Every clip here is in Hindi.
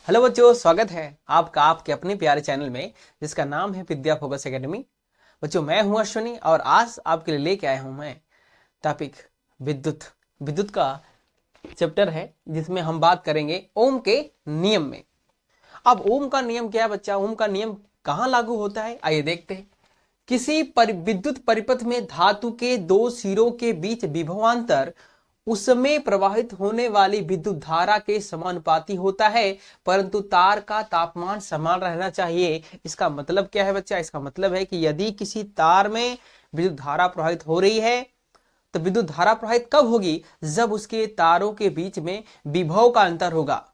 हेलो बच्चों, स्वागत है आपका आपके अपने प्यारे चैनल में जिसका नाम है विद्या फोकस एकेडमी। बच्चों, मैं हूं अश्विनी और आज आपके लिए लेके आया हूं मैं टॉपिक विद्युत। विद्युत का चैप्टर है जिसमें हम बात करेंगे ओम के नियम में। अब ओम का नियम क्या है बच्चा? ओम का नियम कहाँ लागू होता है, आइए देखते हैं। किसी विद्युत परिपथ में धातु के दो सिरों के बीच विभवांतर उसमें प्रवाहित होने वाली विद्युत धारा के समानुपाती होता है, परंतु तार का तापमान समान रहना चाहिए। इसका मतलब क्या है बच्चा? इसका मतलब है कि यदि किसी तार में विद्युत धारा प्रवाहित हो रही है तो विद्युत धारा प्रवाहित कब होगी? जब उसके तारों के बीच में विभव का अंतर होगा,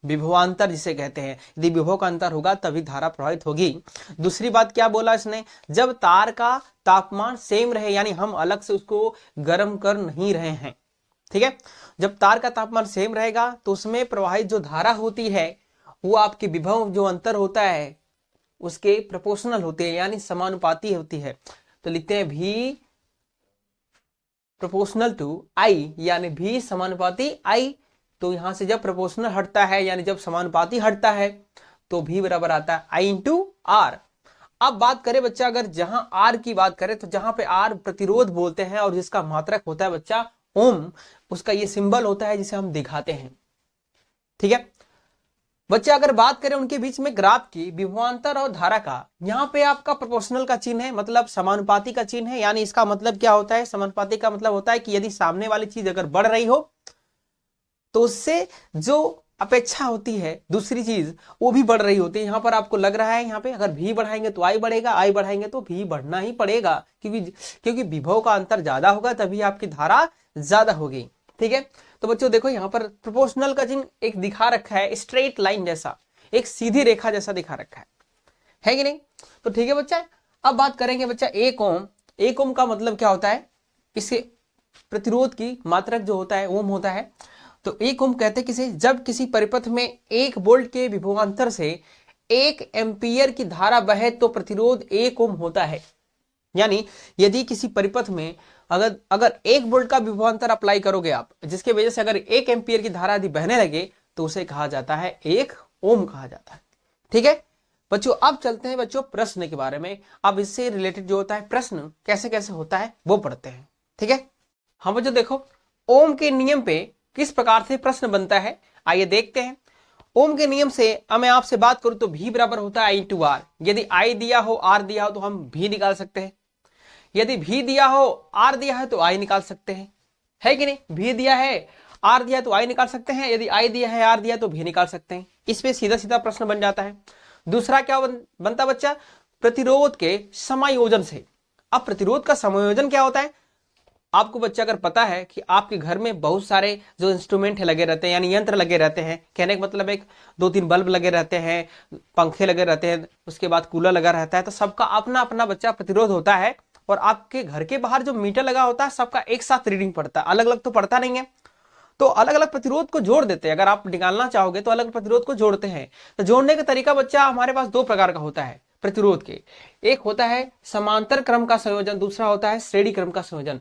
विभवांतर जिसे कहते हैं। यदि विभव का अंतर होगा तभी धारा प्रवाहित होगी। दूसरी बात क्या बोला इसने? जब तार का तापमान सेम रहे, यानी हम अलग से उसको गर्म कर नहीं रहे हैं, ठीक है। जब तार का तापमान सेम रहेगा तो उसमें प्रवाहित जो धारा होती है वो आपके विभव जो अंतर होता है उसके प्रोपोर्शनल होते हैं, यानी समानुपाती होती है। तो लिखते हैं भी प्रोपोर्शनल टू आई, यानी भी समानुपाती आई। तो यहां से जब प्रोपोर्शनल हटता है यानी जब समानुपाती हटता है तो भी बराबर आता है आई इंटू आर। अब बात करें बच्चा, अगर जहां आर की बात करें तो जहां पे आर प्रतिरोध बोलते हैं और जिसका मात्रक होता है बच्चा ओम, उसका ये सिंबल होता है जिसे हम दिखाते हैं, ठीक है बच्चा। अगर बात करें उनके बीच में ग्राफ की, विभवांतर और धारा का, यहां पे आपका प्रोपोर्शनल का चिन्ह है, मतलब समानुपाती का चिन्ह है। यानी इसका मतलब क्या होता है? समानुपाती का मतलब होता है कि यदि सामने वाली चीज अगर बढ़ रही हो तो उससे जो अपेक्षा होती है दूसरी चीज वो भी बढ़ रही होती है। यहां पर आपको लग रहा है यहाँ पे अगर भी बढ़ाएंगे तो आई बढ़ेगा, आई बढ़ाएंगे तो भी बढ़ना ही पड़ेगा, क्योंकि विभव का अंतर ज्यादा होगा तभी आपकी धारा ज्यादा होगी, ठीक है। तो बच्चों देखो, यहाँ पर प्रोपोर्शनल का चिन्ह एक दिखा रखा है, स्ट्रेट लाइन जैसा, एक सीधी रेखा जैसा दिखा रखा है कि नहीं? तो ठीक है बच्चा। अब बात करेंगे बच्चा एक ओम। एक ओम का मतलब क्या होता है? इसके प्रतिरोध की मात्रक जो होता है ओम होता है। तो एक ओम कहते हैं किसे? जब किसी परिपथ में 1 वोल्ट के विभवांतर से 1 एम्पियर की धारा बहे तो प्रतिरोध 1 ओम होता है। यानी यदि किसी परिपथ में अगर 1 वोल्ट का विभवांतर अप्लाई करोगे आप, जिसके वजह से अगर 1 एम्पियर की धारा यदि बहने लगे तो उसे कहा जाता है 1 ओम कहा जाता है, ठीक है बच्चों। अब चलते हैं बच्चों प्रश्न के बारे में। अब इससे रिलेटेड जो होता है प्रश्न कैसे कैसे होता है वो पढ़ते हैं, ठीक है। हाँ बच्चों देखो, ओम के नियम पे किस प्रकार से प्रश्न बनता है आइए देखते हैं। ओम के नियम से अब मैं आपसे बात करूं तो भी बराबर होता है आई इंटू आर। यदि आई दिया हो आर दिया हो तो हम भी निकाल सकते हैं। यदि भी दिया हो आर दिया है तो आई निकाल सकते हैं, है कि नहीं? भी दिया है आर दिया तो आई निकाल सकते हैं, यदि आई दिया है आर दिया तो भी निकाल सकते हैं। इस पे सीधा सीधा प्रश्न बन जाता है। दूसरा क्या बनता बच्चा? प्रतिरोध के समायोजन से। अब प्रतिरोध का समायोजन क्या होता है? आपको बच्चा अगर पता है कि आपके घर में बहुत सारे जो इंस्ट्रूमेंट है लगे रहते हैं, यानी यंत्र लगे रहते हैं, कहने का मतलब एक 2-3 बल्ब लगे रहते हैं, पंखे लगे रहते हैं, उसके बाद कूलर लगा रहता है, तो सबका अपना अपना बच्चा प्रतिरोध होता है। और आपके घर के बाहर जो मीटर लगा होता है सबका एक साथ रीडिंग पड़ता है, अलग अलग तो पड़ता नहीं है। तो अलग अलग प्रतिरोध को जोड़ देते हैं। अगर आप निकालना चाहोगे तो अलग प्रतिरोध को जोड़ते हैं। तो जोड़ने का तरीका बच्चा हमारे पास 2 प्रकार का होता है प्रतिरोध के। एक होता है समांतर क्रम का संयोजन, दूसरा होता है श्रेणी क्रम का संयोजन।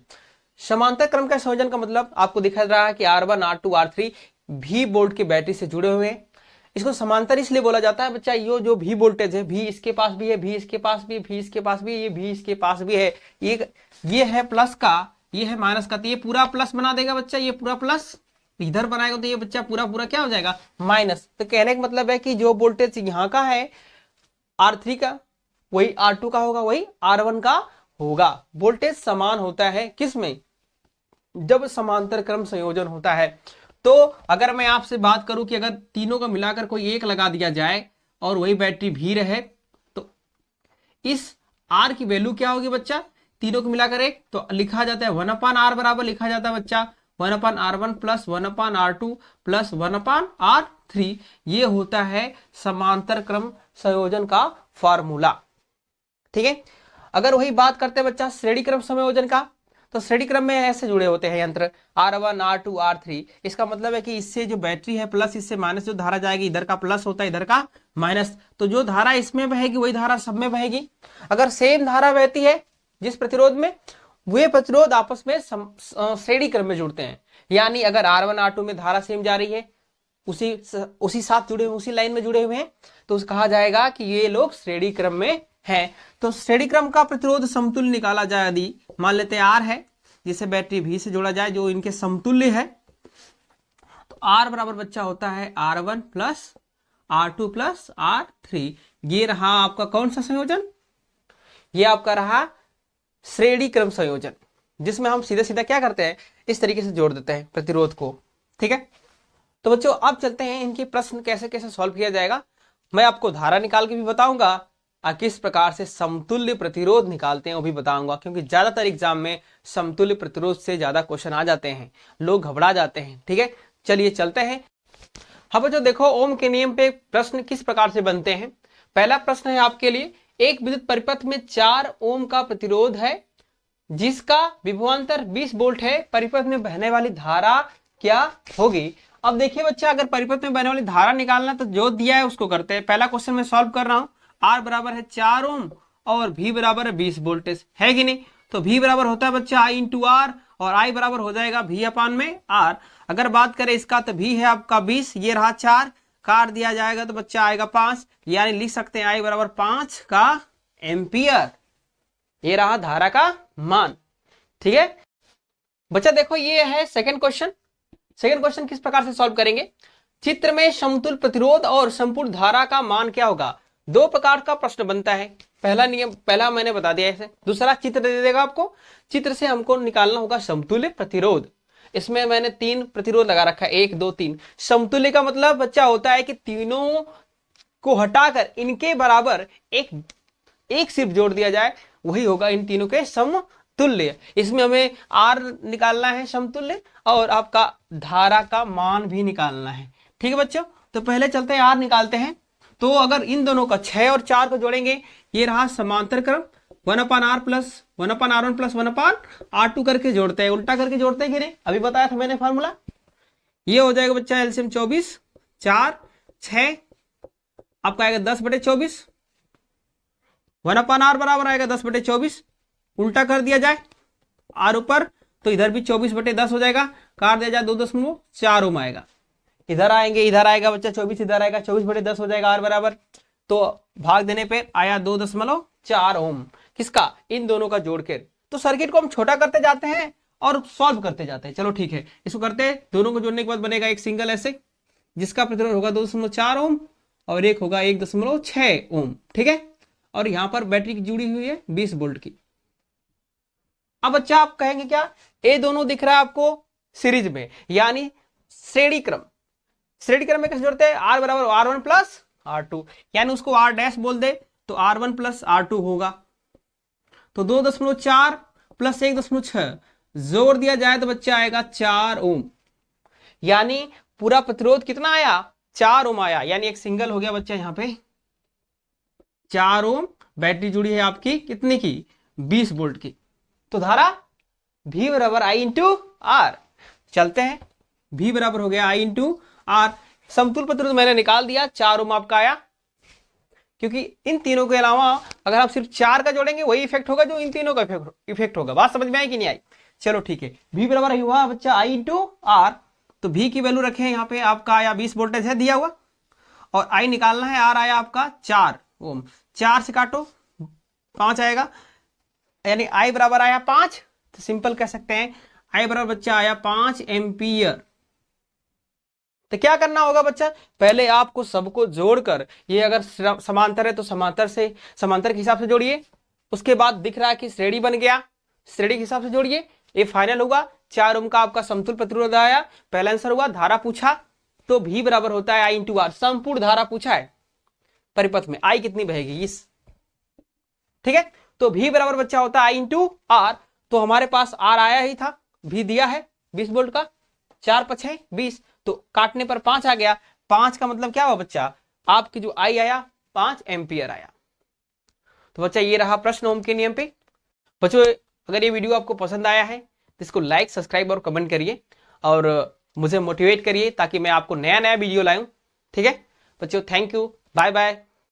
समांतर क्रम का संयोजन का मतलब आपको दिखा रहा है कि R1 R2 R3 भी वोल्ट की बैटरी से जुड़े हुए हैं। इसको समांतर इसलिए बोला जाता है बच्चा, ये जो भी वोल्टेज है, भी इसके पास भी है, भी इसके पास भी, भी इसके पास भी, ये भी इसके पास भी है, ये है प्लस का, ये है माइनस का, तो ये पूरा प्लस बना देगा बच्चा, ये पूरा प्लस इधर बनाएगा तो ये बच्चा पूरा पूरा क्या हो जाएगा? माइनस। तो कहने का मतलब है कि जो वोल्टेज यहाँ का है R3 का वही R2 का होगा, वही R1 का होगा। वोल्टेज समान होता है किसमें? जब समांतर क्रम संयोजन होता है। तो अगर मैं आपसे बात करूं कि अगर तीनों का मिलाकर कोई एक लगा दिया जाए और वही बैटरी भी रहे तो इस आर की वैल्यू क्या होगी बच्चा? तीनों को मिलाकर एक, तो लिखा जाता है 1/r बराबर लिखा जाता है बच्चा 1/r1 plus 1/r2 plus 1/r3। ये होता है समांतर क्रम संयोजन का फॉर्मूला, ठीक है। अगर वही बात करते हैं बच्चा श्रेणी क्रम संयोजन का, तो श्रेणी क्रम में ऐसे जुड़े होते हैं यंत्र R1 R2 R3। इसका मतलब है कि इससे जो बैटरी है प्लस, इससे माइनस, जो धारा जाएगी इधर का प्लस होता है इधर का माइनस, तो जो धारा इसमें बहेगी वही धारा सब में बहेगी। अगर सेम धारा बहती है जिस प्रतिरोध में, वे प्रतिरोध आपस में श्रेणी क्रम में जुड़ते हैं। यानी अगर R1 R2 में धारा सेम जा रही है उसी साथ जुड़े हुए, उसी लाइन में जुड़े हुए हैं, तो उसे कहा जाएगा कि ये लोग श्रेणी क्रम में हैं। तो श्रेणी क्रम का प्रतिरोध समतुल्य निकाला जाए यदि मान लेते हैं R है, जिसे बैटरी V से जोड़ा जाए जो इनके समतुल्य है, तो R बराबर बच्चा होता है R1 plus R2 plus R3। ये रहा आपका कौन सा संयोजन? ये आपका रहा श्रेणी क्रम संयोजन, जिसमें हम सीधा सीधा क्या करते हैं, इस तरीके से जोड़ देते हैं प्रतिरोध को। ठीक है, तो बच्चों अब चलते हैं इनके प्रश्न कैसे कैसे सॉल्व किया जाएगा। मैं आपको धारा निकाल के भी बताऊंगा और किस प्रकार से समतुल्य प्रतिरोध निकालते हैं वो भी बताऊंगा, क्योंकि ज्यादातर एग्जाम में समतुल्य प्रतिरोध से ज्यादा क्वेश्चन आ जाते हैं, लोग घबरा जाते हैं। ठीक है, चलिए चलते हैं। हाँ बच्चों देखो, ओम के नियम पे प्रश्न किस प्रकार से बनते हैं। पहला प्रश्न है आपके लिए, एक विद्युत परिपथ में 4 ओम का प्रतिरोध है जिसका विभवांतर 20 वोल्ट है, परिपथ में बहने वाली धारा क्या होगी। अब देखिए बच्चा, अगर परिपथ में बहने वाली धारा निकालना तो जो दिया है उसको करते हैं। पहला क्वेश्चन मैं सॉल्व कर रहा हूं, R बराबर है 4 ओम और V बराबर है 20 वोल्टेज, है कि नहीं। तो V बराबर होता है बच्चा I इंटू R और I बराबर हो जाएगा V अपान में R। अगर बात करें इसका तो V है आपका 20, ये रहा 4, काट दिया जाएगा तो बच्चा आएगा 5, यानी लिख सकते हैं I बराबर 5 का एम्पियर। ये रहा धारा का मान। ठीक है बच्चा, देखो ये है सेकंड क्वेश्चन। सेकंड क्वेश्चन किस प्रकार से सॉल्व करेंगे, चित्र में समतुल्य प्रतिरोध और संपूर्ण धारा का मान क्या होगा। दो प्रकार का प्रश्न बनता है। पहला नियम, पहला मैंने बता दिया ऐसे, दूसरा चित्र दे देगा आपको, चित्र से हमको निकालना होगा समतुल्य प्रतिरोध। इसमें मैंने 3 प्रतिरोध लगा रखा है, 1 2 3। समतुल्य का मतलब बच्चा होता है कि तीनों को हटाकर इनके बराबर एक सिर्फ जोड़ दिया जाए, वही होगा इन तीनों के समतुल्य। इसमें हमें R निकालना है समतुल्य और आपका धारा का मान भी निकालना है। ठीक है बच्चों, तो पहले चलते हैं R निकालते हैं। तो अगर इन दोनों का 6 और 4 को जोड़ेंगे, ये रहा समांतर क्रम, 1/R plus 1/R1 plus 1/R2 करके जोड़ते हैं, उल्टा करके जोड़ते हैं कि नहीं, अभी बताया था मैंने फार्मूला। ये हो जाएगा बच्चा एलसीएम 24, 4 6 आपका आएगा 10/24, 1/R बराबर आएगा 10/24, उल्टा कर दिया जाए R ऊपर तो इधर भी 24/10 हो जाएगा, काट दिया जाए 2.4 ओम आएगा। इधर आएंगे, इधर आएगा बच्चा 24, इधर आएगा 24/10 हो जाएगा R बराबर, तो भाग देने पे आया 2.4 ओम। किसका, इन दोनों का जोड़ के। तो सर्किट को हम छोटा करते जाते हैं और सॉल्व करते जाते हैं। चलो ठीक है, इसको करते हैं। दोनों को जोड़ने के बाद बनेगा एक सिंगल ऐसे, जिसका प्रतिरोध होगा 2.4 ओम और एक होगा 1.6 ओम। ठीक है, और यहां पर बैटरी की जुड़ी हुई है 20 वोल्ट की। अब बच्चा आप कहेंगे क्या, ये दोनों दिख रहा है आपको सीरीज में, यानी श्रेणी क्रम। श्रेणी क्रम में कैसे जोड़ते हैं, R बराबर R1 प्लस R2, यानी उसको R डैश बोल दे तो R1 प्लस R2 होगा। तो 2.4 प्लस 1.6 जोड़ दिया जाए तो बच्चा आएगा 4 ओम, यानी पूरा प्रतिरोध कितना आया, 4 ओम आया, यानी एक सिंगल हो गया बच्चा यहाँ पे 4 ओम। बैटरी जुड़ी है आपकी कितने की, 20 वोल्ट की। तो धारा V बराबर I इंटू R। चलते हैं, V बराबर हो गया I इंटू R। समतुल्य प्रतिरोध मैंने निकाल दिया, 4 ओम आपका आया, क्योंकि इन तीनों के अलावा अगर आप सिर्फ 4 का जोड़ेंगे वही इफेक्ट होगा जो इन तीनों का इफेक्ट होगा। बात समझ में आई कि नहीं आई। चलो ठीक है, V बराबर हुआ बच्चा I इंटू R। तो V की वैल्यू रखे यहाँ पे, आपका आया 20 वोल्टेज है दिया हुआ, और I निकालना है, R आया आपका 4 ओम। 4 से काटो 5 आएगा, यानी I बराबर आया 5। तो सिंपल कह सकते हैं I बराबर बच्चा आया 5 एम्पियर। तो क्या करना होगा बच्चा, पहले आपको सबको जोड़कर, ये अगर समांतर है तो समांतर के हिसाब से जोड़िए। उसके बाद दिख रहा है कि श्रेणी बन गया, श्रेणी के हिसाब से जोड़िए, ये फाइनल होगा। 4 ओम का आपका समतुल्य प्रतिरोध आया। पहला आंसर हुआ। धारा पूछा तो V बराबर होता है I इंटू R। संपूर्ण धारा पूछा है परिपथ में, I कितनी बहेगी इस, ठीक है। तो V बराबर बच्चा होता है I इंटू R। तो हमारे पास R आया ही था, V दिया है 20 वोल्ट का, 4 × 5 = 20, तो काटने पर 5 आ गया। 5 का मतलब क्या हुआ बच्चा, आपकी जो I आया 5 एम्पियर आया। तो बच्चा ये रहा प्रश्न ओम के नियम पे। बच्चों अगर ये वीडियो आपको पसंद आया है तो इसको लाइक, सब्सक्राइब और कमेंट करिए और मुझे मोटिवेट करिए ताकि मैं आपको नया वीडियो लाऊं। ठीक है बच्चों, थैंक यू, बाय बाय।